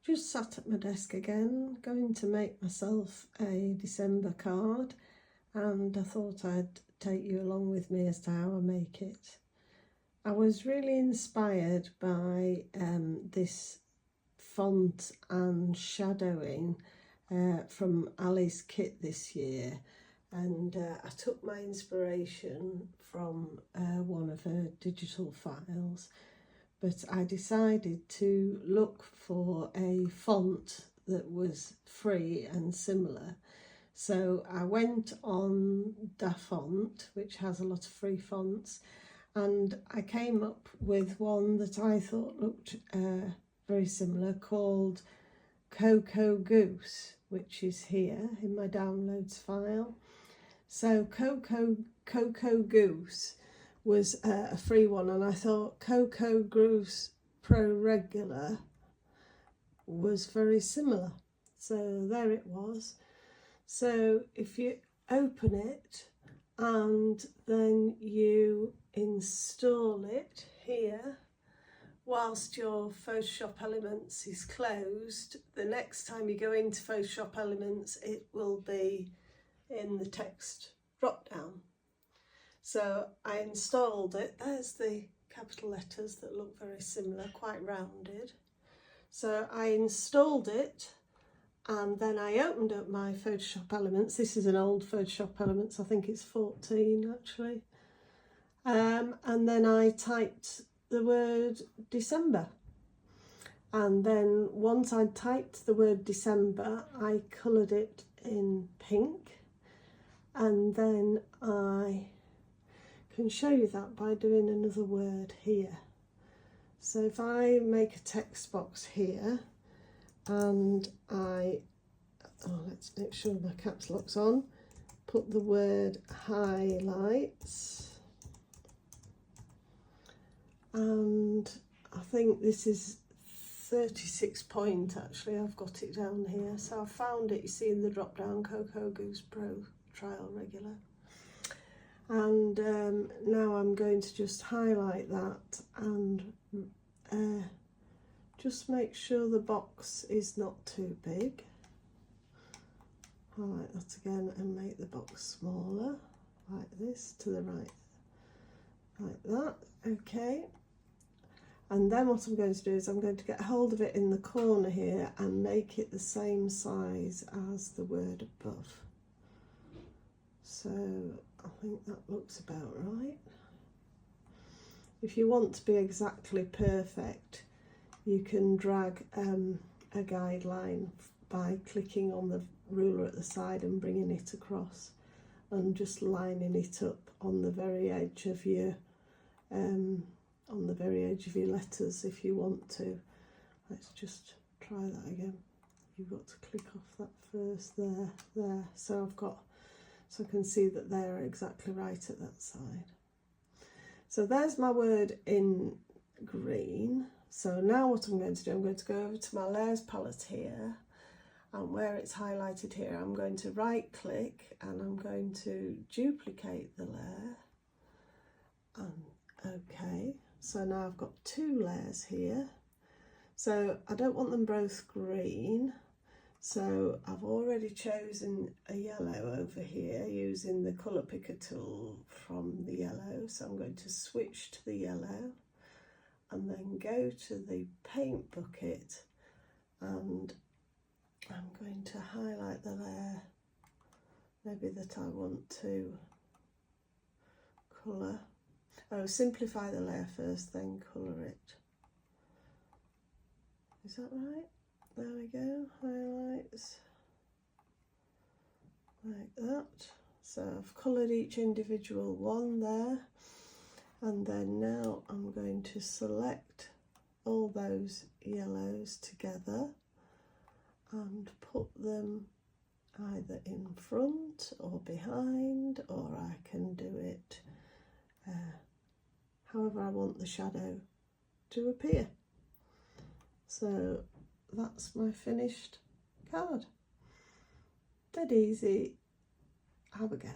Just sat at my desk again, going to make myself a December card, and I thought I'd take you along with me as to how I make it. I was really inspired by this font and shadowing from Ali's kit this year, and I took my inspiration from one of her digital files. But I decided to look for a font that was free and similar. So I went on DaFont, which has a lot of free fonts, and I came up with one that I thought looked very similar, called Cocoa Goose, which is here in my downloads file. So Cocoa Goose was a free one, and I thought Cocoa Goose Pro Regular was very similar. So there it was. So if you open it and then you install it here, whilst your Photoshop Elements is closed, the next time you go into Photoshop Elements, it will be in the text drop down. So I installed it. There's the capital letters that look very similar, quite rounded. So I installed it, and then I opened up my Photoshop Elements. This is an old Photoshop Elements, I think it's 14 actually. And then I typed the word December. And then once I typed the word December, I coloured it in pink. And then I can show you that by doing another word here. So if I make a text box here, and let's make sure my caps lock's on, put the word highlights, and I think this is 36 point actually, I've got it down here. So I found it, you see in the drop down, Cocoa Goose Pro Trial Regular. And now I'm going to just highlight that and just make sure the box is not too big. Highlight that again and make the box smaller, like this, to the right, like that. Okay. And then what I'm going to do is I'm going to get hold of it in the corner here and make it the same size as the word above. So I think that looks about right. If you want to be exactly perfect, you can drag a guideline by clicking on the ruler at the side and bringing it across and just lining it up on the very edge of your letters if you want to. Let's just try that again. You've got to click off that first there. So I can see that they're exactly right at that side. So there's my word in green. So now what I'm going to do, I'm going to go over to my layers palette here, and where it's highlighted here, I'm going to right click and I'm going to duplicate the layer. And okay, so now I've got two layers here. So I don't want them both green. So I've already chosen a yellow over here using the colour picker tool from the yellow. So I'm going to switch to the yellow and then go to the paint bucket, and I'm going to highlight the layer maybe that I want to colour. Oh, simplify the layer first, then colour it. Is that right? There we go, highlights, like that. So I've coloured each individual one there, and then now I'm going to select all those yellows together and put them either in front or behind, or I can do it however I want the shadow to appear. So that's my finished card. Dead easy. Have a go.